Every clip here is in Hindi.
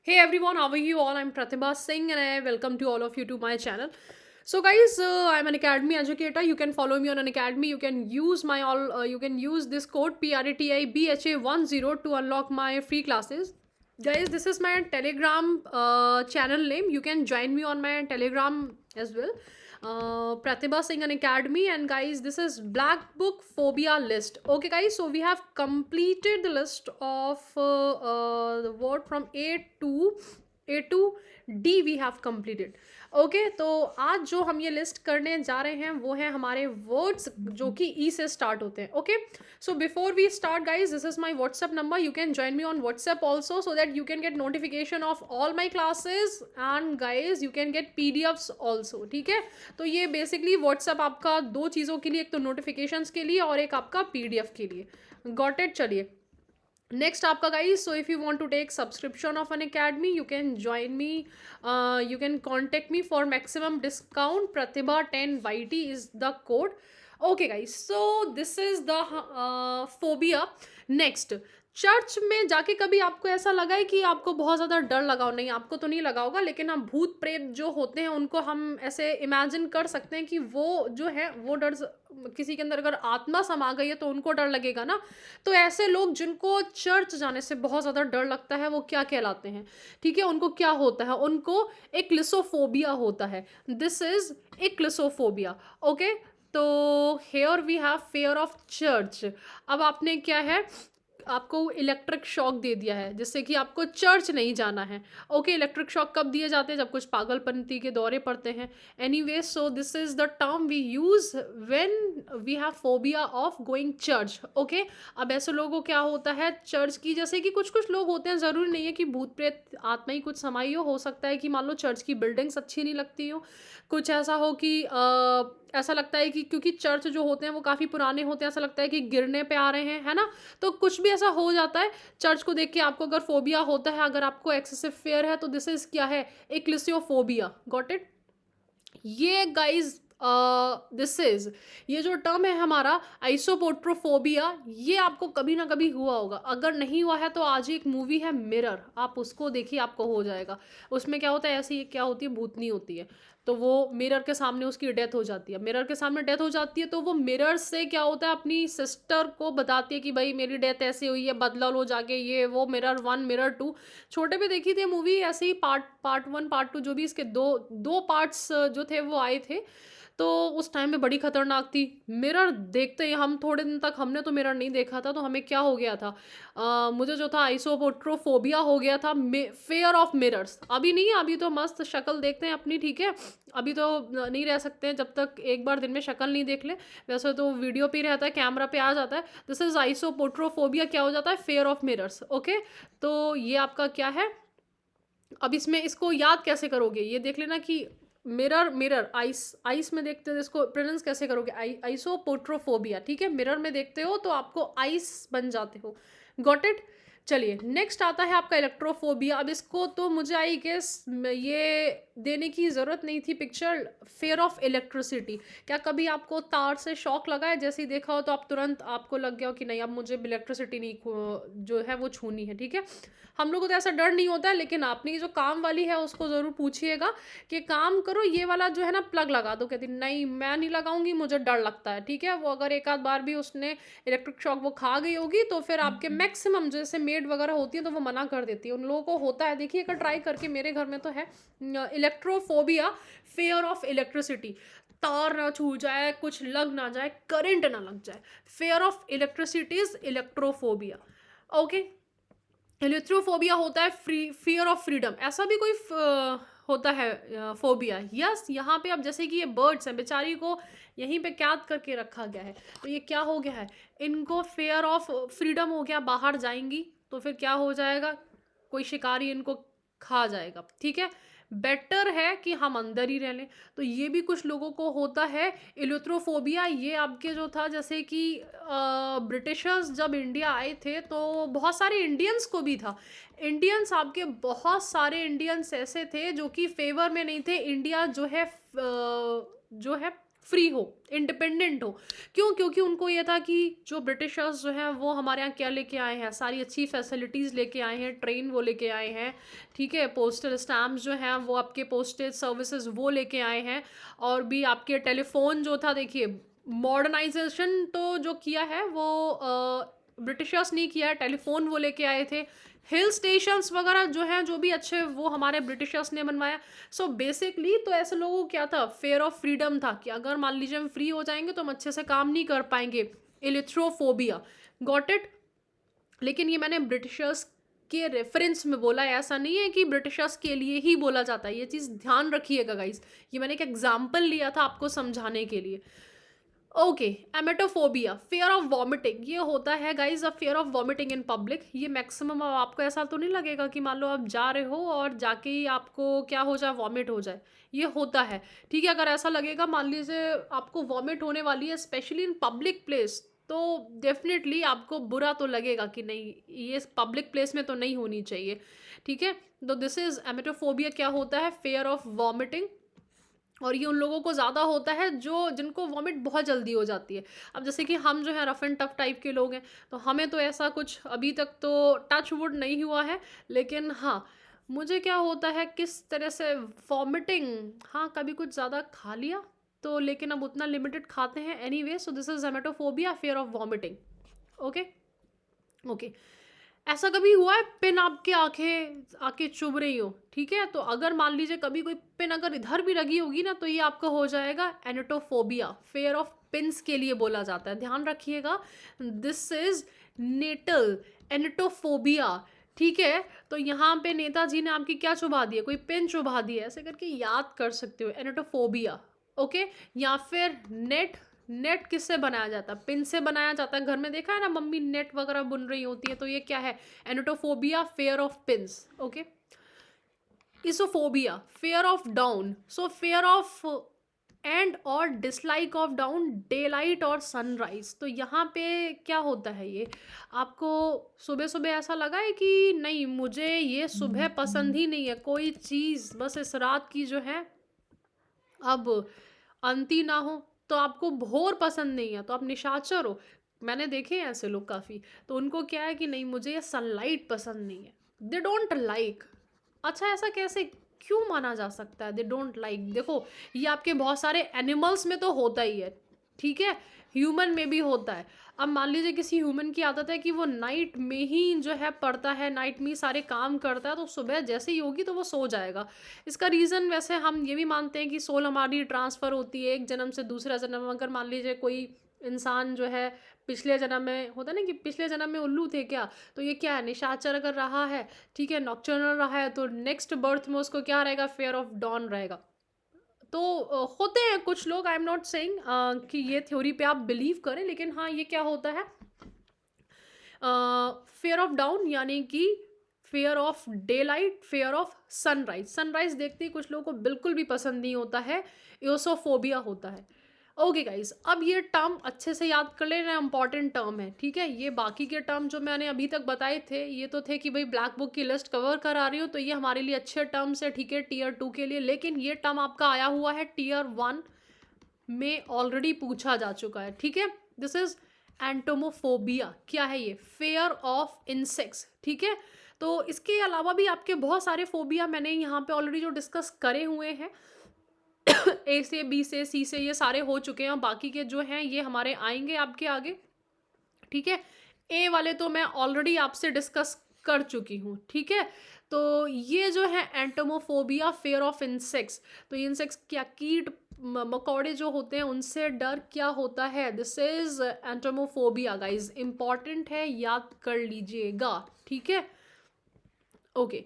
Hey everyone, how are you all? I'm Pratibha Singh and I welcome to all of you to my channel. So guys, I'm an academy educator. You can follow me on an academy. You can use my all. You can use this code PRATIBHA10 to unlock my free classes. Guys, this is my Telegram channel name. You can join me on my Telegram as well. Pratibha Singh and Academy, and guys, this is Black Book Phobia list. Okay, guys, so we have completed the list of the word from A to D we have completed. Okay तो आज जो हम ये लिस्ट करने जा रहे हैं वो है हमारे वर्ड्स जो कि ई से स्टार्ट होते हैं. Okay so before we start guys, this is my WhatsApp number. You can join me on WhatsApp also so that you can get notification of all my classes and guys you can get PDFs also. ठीक है, तो ये बेसिकली व्हाट्सएप आपका दो चीज़ों के लिए, एक तो नोटिफिकेशंस के लिए और एक आपका पीडीएफ के लिए. Got it. चलिए नेक्स्ट आपका guys. So if you want to take subscription of Unacademy you can join me. You can contact me for maximum discount. Pratibha 10YT is the code. Okay guys, so this is the phobia. Next, church में जाके कभी आपको ऐसा लगा है कि आपको बहुत ज़्यादा डर लगा हो? नहीं, आपको तो नहीं लगा होगा, लेकिन हम भूत प्रेत जो होते हैं उनको हम ऐसे इमेजिन कर सकते हैं कि वो जो है वो डर किसी के अंदर अगर आत्मा समा गई है तो उनको डर लगेगा ना. तो ऐसे लोग जिनको चर्च जाने से बहुत ज़्यादा डर लगता है वो क्या कहलाते हैं? ठीक है, उनको क्या होता है? उनको एक्लिसोफोबिया होता है. This is ecclesiophobia. ओके, तो here we have fear of church. अब आपने क्या है, आपको इलेक्ट्रिक शॉक दे दिया है जिससे कि आपको चर्च नहीं जाना है. ओके, इलेक्ट्रिक शॉक कब दिए जाते हैं? जब कुछ पागलपंती के दौरे पड़ते हैं. Anyway, so this is the term we use when we have phobia of going church. Okay, अब ऐसे लोगों को क्या होता है चर्च की, जैसे कि कुछ कुछ लोग होते हैं, ज़रूरी नहीं है कि भूत प्रेत आत्मा ही कुछ समाई हो सकता है कि मान लो चर्च की बिल्डिंग्स अच्छी नहीं लगती हो. कुछ ऐसा हो कि ऐसा लगता है कि क्योंकि चर्च जो होते हैं वो काफ़ी पुराने होते हैं, ऐसा लगता है कि गिरने पे आ रहे हैं, है ना. तो कुछ भी ऐसा हो जाता है चर्च को देख के. आपको अगर फोबिया होता है, अगर आपको एक्सेसिव फेयर है, तो दिस इज क्या है? एक्लिसियोफोबिया. Got it. ये गाइज, दिस इज, ये जो टर्म है हमारा आइसोपोट्रोफोबिया, ये आपको कभी ना कभी हुआ होगा. अगर नहीं हुआ है तो आज ही एक मूवी है मिरर, आप उसको देखिए, आपको हो जाएगा. उसमें क्या होता है, ऐसी क्या होती है, भूतनी होती है. तो वो मिरर के सामने उसकी डेथ हो जाती है. मिरर के सामने डेथ हो जाती है तो वो मिरर से क्या होता है, अपनी सिस्टर को बताती है कि भाई मेरी डेथ ऐसे हुई है, बदला लो जाके. ये वो मिरर 1 मिरर 2, छोटे पे देखी थी मूवी ऐसे ही. पार्ट 1 पार्ट 2 जो भी इसके दो दो पार्ट्स जो थे वो आए थे. तो उस टाइम में बड़ी खतरनाक थी. मिरर देखते ही हम थोड़े दिन तक, हमने तो मिरर नहीं देखा था, तो हमें क्या हो गया था, मुझे जो था आइसोपोट्रोफोबिया हो गया था. Fair of mirrors. अभी नहीं, अभी तो मस्त शक्ल देखते हैं अपनी. ठीक है, अभी तो नहीं रह सकते हैं जब तक एक बार दिन में शक्ल नहीं देख ले. वैसे तो वीडियो पे रहता है, कैमरा पे आ जाता है. This is isopterophobia. क्या हो जाता है? Fair of mirrors. ओके, तो ये आपका क्या है. अब इसमें इसको याद कैसे करोगे, ये देख लेना कि मिरर मिरर आइस आइस में देखते हो, इसको प्रोनाउंस कैसे करोगे? आइसोपोट्रोफोबिया. ठीक है, मिरर में देखते हो तो आपको आइस बन जाते हो. Got it. चलिए नेक्स्ट आता है आपका इलेक्ट्रोफोबिया. अब इसको तो मुझे आई गेस ये देने की ज़रूरत नहीं थी पिक्चर. Fair of electricity. क्या कभी आपको तार से शॉक लगा है? जैसे ही देखा हो तो आप तुरंत, आपको लग गया हो कि नहीं अब मुझे इलेक्ट्रिसिटी नहीं जो है वो छूनी है. ठीक है, हम लोगों को तो ऐसा डर नहीं होता है, लेकिन आपने जो काम वाली है उसको ज़रूर पूछिएगा कि काम करो ये वाला जो है ना प्लग लगा दो. कहती नहीं मैं नहीं लगाऊंगी, मुझे डर लगता है. ठीक है, वो अगर एक आध बार भी उसने इलेक्ट्रिक शॉक वो खा गई होगी तो फिर आपके मैक्सिमम जैसे मेड वगैरह होती है तो वो मना कर देती है. उन लोगों को होता है, देखिएगा ट्राई करके. मेरे घर में तो है इलेक्ट्रोफोबिया, फेयर ऑफ इलेक्ट्रिसिटी. तार ना छू जाए, कुछ लग ना जाए, करंट ना लग जाए. Fear of electricity is electrophobia. Okay, electrophobia होता है फियर ऑफ फ्रीडम. ऐसा भी कोई होता है फोबिया. यस, यहाँ पे अब जैसे कि ये बर्ड्स हैं, बेचारी को यहीं पे कैद करके रखा गया है. तो ये क्या हो गया है, इनको फेयर ऑफ फ्रीडम हो गया. बाहर जाएंगी तो फिर क्या हो जाएगा, कोई शिकारी इनको खा जाएगा. ठीक है, बेटर है कि हम अंदर ही रह लें. तो ये भी कुछ लोगों को होता है इलेक्ट्रोफोबिया. ये आपके जो था, जैसे कि ब्रिटिशर्स जब इंडिया आए थे तो बहुत सारे इंडियंस को भी था. इंडियंस, आपके बहुत सारे इंडियंस ऐसे थे जो कि फेवर में नहीं थे. इंडिया जो है फ्री हो, इंडिपेंडेंट हो। क्यों? क्योंकि उनको ये था कि जो ब्रिटिशर्स जो हैं वो हमारे यहाँ क्या लेके आए हैं, सारी अच्छी फैसिलिटीज़ लेके आए हैं, ट्रेन वो लेके आए हैं, ठीक है, पोस्टल स्टैम्प्स जो हैं वो आपके पोस्टेज सर्विसेज वो लेके आए हैं, और भी आपके टेलीफोन जो था, देखिए मॉडर्नाइजेशन तो जो किया है वो ब्रिटिशर्स नहीं किया है, टेलीफोन वो लेके आए थे, हिल स्टेशंस वगैरह जो हैं जो भी अच्छे वो हमारे ब्रिटिशर्स ने बनवाया। सो बेसिकली तो ऐसे लोगों को क्या था, फेयर ऑफ फ्रीडम था कि अगर मान लीजिए हम फ्री हो जाएंगे तो हम अच्छे से काम नहीं कर पाएंगे, इलिथ्रोफोबिया, गॉट इट। लेकिन ये मैंने ब्रिटिशर्स के रेफरेंस में बोला है, ऐसा नहीं है कि ब्रिटिशर्स के लिए ही बोला जाता है, ये चीज़ ध्यान रखिएगा गाइस, ये मैंने एक एग्जाम्पल लिया था आपको समझाने के लिए। ओके, एमेटोफोबिया, फियर ऑफ वॉमिटिंग, ये होता है guys a fear of vomiting in public. ये मैक्सिमम आपको ऐसा तो नहीं लगेगा कि मान लो आप जा रहे हो और जाके ही आपको क्या हो जाए, वॉमिट हो जाए, ये होता है, ठीक है। अगर ऐसा लगेगा, मान लीजिए आपको वॉमिट होने वाली है स्पेशली इन पब्लिक प्लेस, तो डेफिनेटली आपको बुरा तो लगेगा कि नहीं, ये पब्लिक प्लेस में तो नहीं होनी चाहिए, ठीक है। तो दिस इज एमेटोफोबिया, क्या होता है, फेयर ऑफ वॉमिटिंग। और ये उन लोगों को ज़्यादा होता है जो जिनको वॉमिट बहुत जल्दी हो जाती है। अब जैसे कि हम जो है रफ़ एंड टफ टाइप के लोग हैं, तो हमें तो ऐसा कुछ अभी तक तो टच वुड नहीं हुआ है, लेकिन हाँ, मुझे क्या होता है किस तरह से वॉमिटिंग, हाँ कभी कुछ ज़्यादा खा लिया तो, लेकिन अब उतना लिमिटेड खाते हैं anyway. So this is hematophobia, fear of vomiting. Okay, okay. ऐसा कभी हुआ है पिन आपके आंखें आके चुभ रही हो, ठीक है, तो अगर मान लीजिए कभी कोई पिन अगर इधर भी लगी होगी ना, तो ये आपका हो जाएगा एनेटोफोबिया, फेयर ऑफ पिंस के लिए बोला जाता है, ध्यान रखिएगा। दिस इज नेटल एनेटोफोबिया, ठीक है। तो यहाँ पे नेताजी ने आपकी क्या चुभा दी है, कोई पिन चुभा दी है, ऐसे करके याद कर सकते हो, एनेटोफोबिया। ओके, या फिर नेट, नेट किससे बनाया जाता है, पिन से बनाया जाता है, घर में देखा है ना मम्मी नेट वगैरह बुन रही होती है, तो ये क्या है, enetophobia, fear of pins. Okay, eosophobia, fear of dawn. So fear of and और dislike of dawn, daylight और सनराइज। तो यहाँ पे क्या होता है, ये आपको सुबह सुबह ऐसा लगा है कि नहीं मुझे ये सुबह पसंद ही नहीं है, कोई चीज़ बस इस रात की जो है अब अंती ना हो, तो आपको भोर पसंद नहीं है, तो आप निशाचर हो। मैंने देखे हैं ऐसे लोग काफ़ी, तो उनको क्या है कि नहीं मुझे ये सनलाइट पसंद नहीं है, दे डोंट लाइक। अच्छा, ऐसा कैसे, क्यों माना जा सकता है दे डोंट लाइक? देखो, ये आपके बहुत सारे एनिमल्स में तो होता ही है, ठीक है, ह्यूमन में भी होता है। अब मान लीजिए किसी ह्यूमन की आदत है कि वो नाइट में ही जो है पढ़ता है, नाइट में ही सारे काम करता है, तो सुबह जैसे ही होगी तो वो सो जाएगा। इसका रीज़न वैसे हम ये भी मानते हैं कि सोल हमारी ट्रांसफ़र होती है एक जन्म से दूसरा जन्म। अगर मान लीजिए कोई इंसान जो है पिछले जन्म में, होता ना कि पिछले जन्म में उल्लू थे क्या, तो ये क्या है, निशाचर अगर रहा है, ठीक है, नॉकटर्नल रहा है, तो नेक्स्ट बर्थ में उसको क्या रहेगा, फेयर ऑफ डॉन रहेगा। तो होते हैं कुछ लोग, आई एम नॉट सेइंग कि ये थ्योरी पे आप बिलीव करें, लेकिन हाँ ये क्या होता है, फेयर ऑफ डाउन यानी कि fair of day light, fair of sunrise. Sunrise देखते ही कुछ लोगों को बिल्कुल भी पसंद नहीं होता है, एओसोफोबिया होता है। ओके गाइज, अब ये टर्म अच्छे से याद कर लेना, इंपॉर्टेंट टर्म है, ठीक है। ये बाकी के टर्म जो मैंने अभी तक बताए थे, ये तो थे कि भाई ब्लैक बुक की लिस्ट कवर करा रही हो, तो ये हमारे लिए अच्छे टर्म्स है, ठीक है, टीयर 2 के लिए। लेकिन ये टर्म आपका आया हुआ है टीयर 1 में, ऑलरेडी पूछा जा चुका है, ठीक है। दिस इज एंटोमोफोबिया, क्या है ये, फेयर ऑफ इंसेक्ट्स, ठीक है। तो इसके अलावा भी आपके बहुत सारे फोबिया मैंने यहाँ पे ऑलरेडी जो डिस्कस करे हुए हैं, ए से, बी से, सी से, ये सारे हो चुके हैं, और बाकी के जो हैं ये हमारे आएंगे आपके आगे, ठीक है। ए वाले तो मैं ऑलरेडी आपसे डिस्कस कर चुकी हूँ, ठीक है। तो ये जो है एंटोमोफोबिया, फेयर ऑफ इंसेक्ट्स, तो ये इंसेक्ट्स क्या, कीट मकोड़े जो होते हैं उनसे डर क्या होता है, this is entomophobia guys, important है, याद कर लीजिएगा, ठीक है। Okay,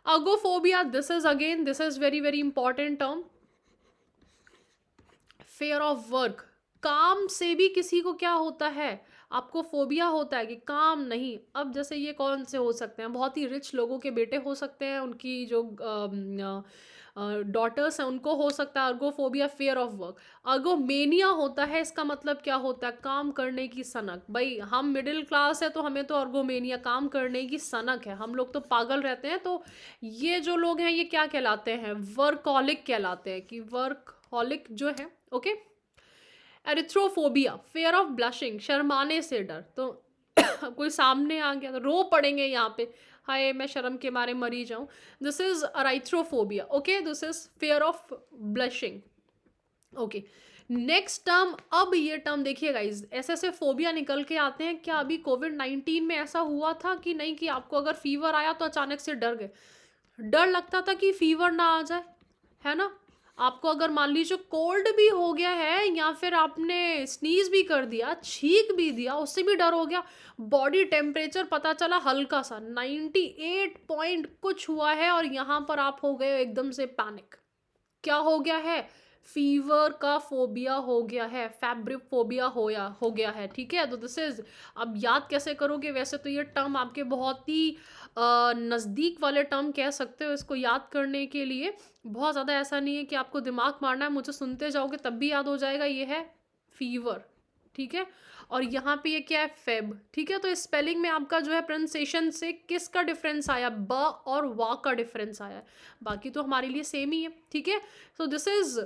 ergophobia, this is again, this is very very important term, fear of work, काम से भी किसी को क्या होता है, आपको फोबिया होता है कि काम नहीं। अब जैसे ये कौन से हो सकते हैं, बहुत ही रिच लोगों के बेटे हो सकते हैं, उनकी जो डॉटर्स हैं उनको हो सकता है अर्गोफोबिया, फेयर ऑफ वर्क। अर्गोमेनिया होता है, इसका मतलब क्या होता है, काम करने की सनक। भाई हम मिडिल क्लास है तो हमें तो अर्गोमेनिया, काम करने की सनक है, हम लोग तो पागल रहते हैं। तो ये जो लोग हैं ये क्या कहलाते हैं, वर्कहॉलिक कहलाते हैं, कि वर्कहॉलिक जो है, ओके। एरिथ्रोफोबिया, फेयर ऑफ ब्लशिंग, शर्माने से डर। तो कोई सामने आ गया तो रो पड़ेंगे यहाँ पे, हाय मैं शर्म के मारे मरी जाऊं। This is erythrophobia, okay, this is fear of blushing. Okay, next term. अब ये टर्म देखिए गाइज, ऐसे ऐसे फोबिया निकल के आते हैं। क्या अभी कोविड-19 में ऐसा हुआ था कि नहीं, कि आपको अगर फीवर आया तो अचानक से डर गए? डर लगता था कि फीवर ना आ जाए, है ना? आपको अगर मान लीजिए कोल्ड भी हो गया है, या फिर आपने स्नीज भी कर दिया, छींक भी दिया, उससे भी डर हो गया। बॉडी टेम्परेचर पता चला हल्का सा 98 पॉइंट कुछ हुआ है, और यहाँ पर आप हो गए एकदम से पैनिक। क्या हो गया है? फीवर का फोबिया हो गया है, फैब्रिक फोबिया हो गया है, ठीक है? तो दिस इज, अब याद कैसे करोगे? वैसे तो ये टर्म आपके बहुत ही नज़दीक वाले टर्म कह सकते हो इसको याद करने के लिए। बहुत ज़्यादा ऐसा नहीं है कि आपको दिमाग मारना है, मुझे सुनते जाओगे तब भी याद हो जाएगा। ये है फीवर, ठीक है? और यहाँ पे ये क्या है? फेब, ठीक है? तो इस स्पेलिंग में आपका जो है प्रोनाउंसिएशन से किसका डिफरेंस आया? ब और वा का डिफरेंस आया। बाकी तो हमारे लिए सेम ही है, ठीक है? So this is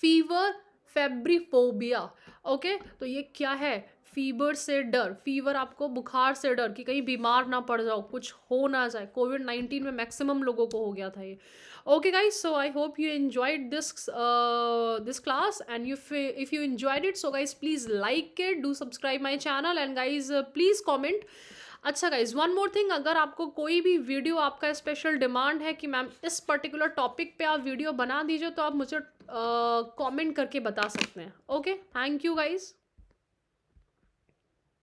fever, febriphobia, okay. तो ये क्या है? फीवर से डर, फीवर आपको बुखार से डर कि कहीं बीमार ना पड़ जाओ, कुछ हो ना जाए। कोविड-19 में मैक्सिमम लोगों को हो गया था ये। Okay guys, so I hope you enjoyed this class, and if you enjoyed it, so guys please like it, do subscribe my channel, and guys please comment. अच्छा गाइज, वन मोर थिंग, अगर आपको कोई भी वीडियो, आपका स्पेशल डिमांड है कि मैम इस पर्टिकुलर टॉपिक पे आप वीडियो बना दीजिए, तो आप मुझे कमेंट करके बता सकते हैं। Okay, thank you guys.